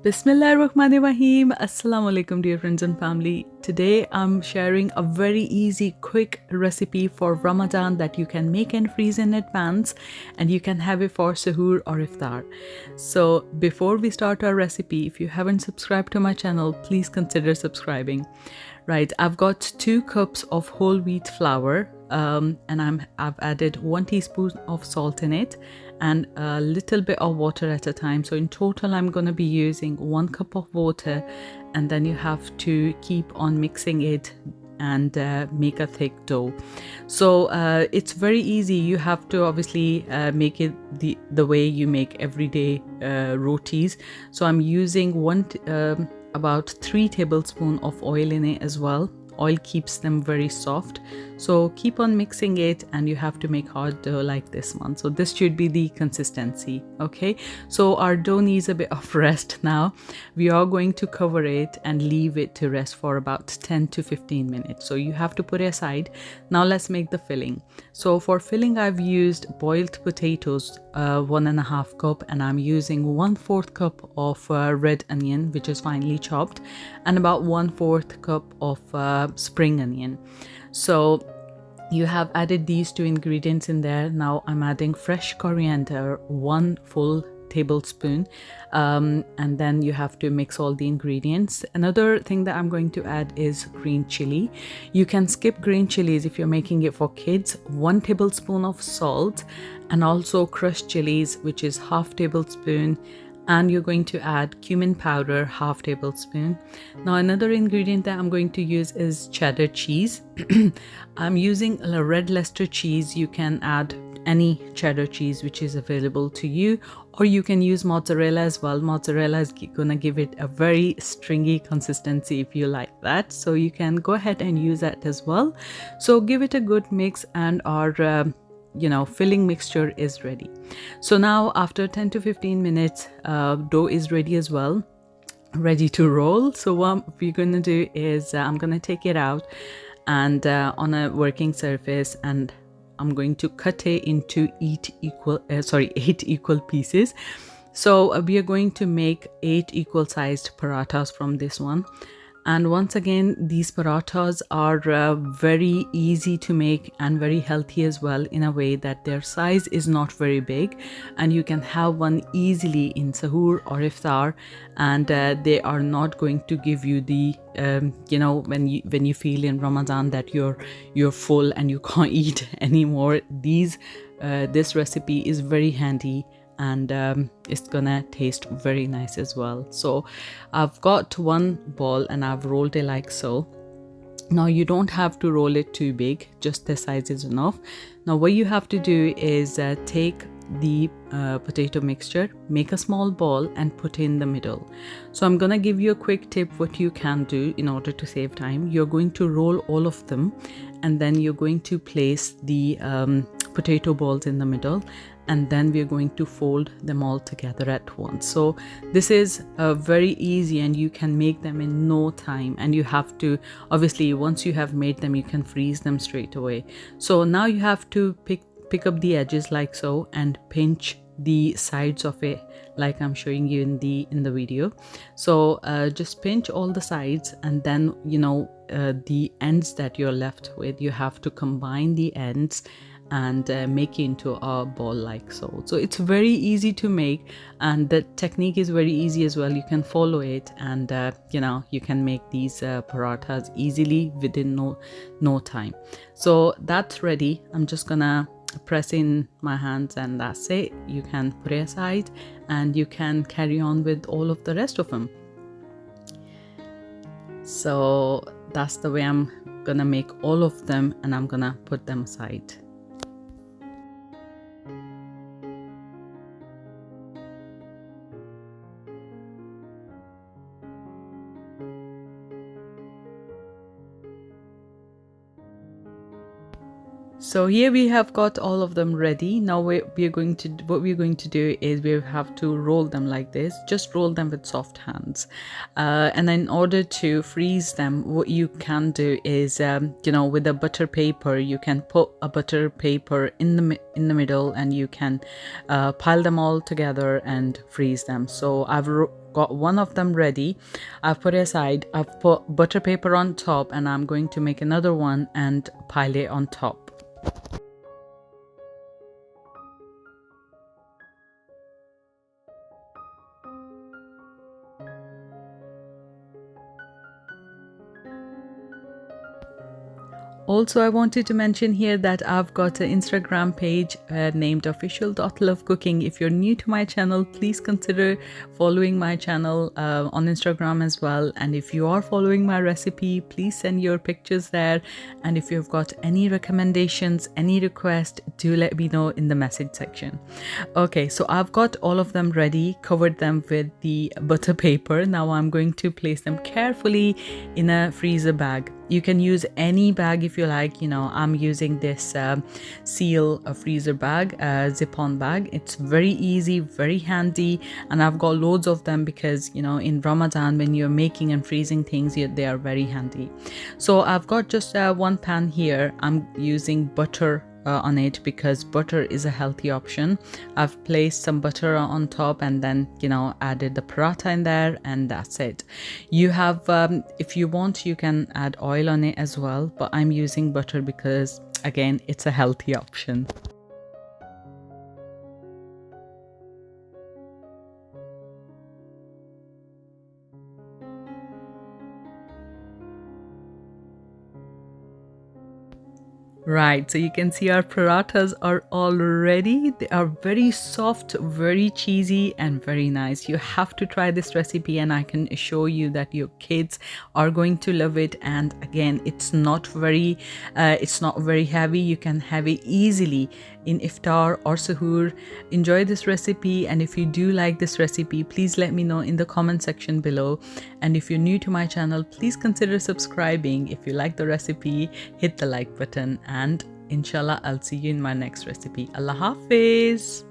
Bismillahirrahmanirrahim. Assalamu alaikum, dear friends and family. Today I'm sharing a very easy, quick recipe for Ramadan that you can make and freeze in advance, and you can have it for Suhoor or Iftar. So, before we start our recipe, if you haven't subscribed to my channel, please consider subscribing. Right, I've got 2 cups of whole wheat flour, and I've added 1 teaspoon of salt in it and a little bit of water at a time. So in total I'm going to be using 1 cup of water, and then you have to keep on mixing it and make a thick dough. So it's very easy. You have to obviously make it the way you make everyday rotis. So I'm using about 3 tablespoons of oil in it as well. Oil keeps them very soft, so keep on mixing it, and you have to make hard dough like this one. So this should be the consistency. Okay, so our dough needs a bit of rest now. We are going to cover it and leave it to rest for about 10 to 15 minutes, so you have to put it aside. Now let's make the filling. So for filling I've used boiled potatoes, 1.5 cup, and I'm using 1/4 cup of red onion, which is finely chopped, and about 1/4 cup of spring onion. So you have added these 2 ingredients in there. Now I'm adding fresh coriander, 1 full tablespoon, and then you have to mix all the ingredients. Another thing that I'm going to add is green chili. You can skip green chilies if you're making it for kids. 1 tablespoon of salt, and also crushed chilies, which is 1/2 tablespoon, and you're going to add cumin powder, 1/2 tablespoon. Now another ingredient that I'm going to use is cheddar cheese. I'm using a red Leicester cheese. You can add any cheddar cheese which is available to you, or you can use mozzarella as well. Mozzarella is gonna give it a very stringy consistency if you like that, so you can go ahead and use that as well. So give it a good mix, and our filling mixture is ready. So now after 10 to 15 minutes, dough is ready as well, ready to roll. So what we're going to do is I'm going to take it out and on a working surface, and I'm going to cut it into 8 equal pieces. So we are going to make 8 equal sized parathas from this one. And once again, these parathas are very easy to make and very healthy as well, in a way that their size is not very big, and you can have one easily in Suhoor or Iftar, and they are not going to give you the when you feel in Ramadan that you're full and you can't eat anymore. This recipe is very handy, and it's gonna taste very nice as well. So I've got 1 ball and I've rolled it like so. Now you don't have to roll it too big, just this size is enough. Now what you have to do is take the potato mixture, make a small ball and put it in the middle. So I'm gonna give you a quick tip what you can do in order to save time. You're going to roll all of them, and then you're going to place the potato balls in the middle, and then we're going to fold them all together at once. So this is very easy, and you can make them in no time. And you have to, obviously once you have made them, you can freeze them straight away. So now you have to pick up the edges like so, and pinch the sides of it like I'm showing you in the video. So just pinch all the sides, and then the ends that you're left with, you have to combine the ends and make it into a ball like so. So it's very easy to make, and the technique is very easy as well. You can follow it, and you can make these parathas easily within no time. So that's ready. I'm just gonna press in my hands, and that's it. You can put it aside, and you can carry on with all of the rest of them. So that's the way I'm gonna make all of them, and I'm gonna put them aside. So here we have got all of them ready. Now what we're going to do is we have to roll them like this. Just roll them with soft hands. And in order to freeze them, what you can do is, with a butter paper, you can put a butter paper in the middle, and you can pile them all together and freeze them. So I've got one of them ready. I've put it aside. I've put butter paper on top, and I'm going to make another one and pile it on top. Also, I wanted to mention here that I've got an Instagram page named official.lovecooking. If you're new to my channel, please consider following my channel on Instagram as well. And if you are following my recipe, please send your pictures there. And if you've got any recommendations, any request, do let me know in the message section. Okay, so I've got all of them ready, covered them with the butter paper. Now I'm going to place them carefully in a freezer bag. You can use any bag if you like. I'm using this seal freezer bag, zip-on bag. It's very easy, very handy, and I've got loads of them because in Ramadan, when you're making and freezing things, they are very handy. So I've got just one pan here. I'm using butter on it because butter is a healthy option. I've placed some butter on top and then added the paratha in there, and that's it. You have if you want, you can add oil on it as well, but I'm using butter because again, it's a healthy option. Right, so you can see our parathas are all ready. They are very soft, very cheesy, and very nice. You have to try this recipe, and I can assure you that your kids are going to love it. And again, it's not very heavy. You can have it easily in iftar or suhoor. Enjoy this recipe, and if you do like this recipe, please let me know in the comment section below. And if you're new to my channel, please consider subscribing. If you like the recipe, hit the like button, and inshallah I'll see you in my next recipe. Allah Hafiz.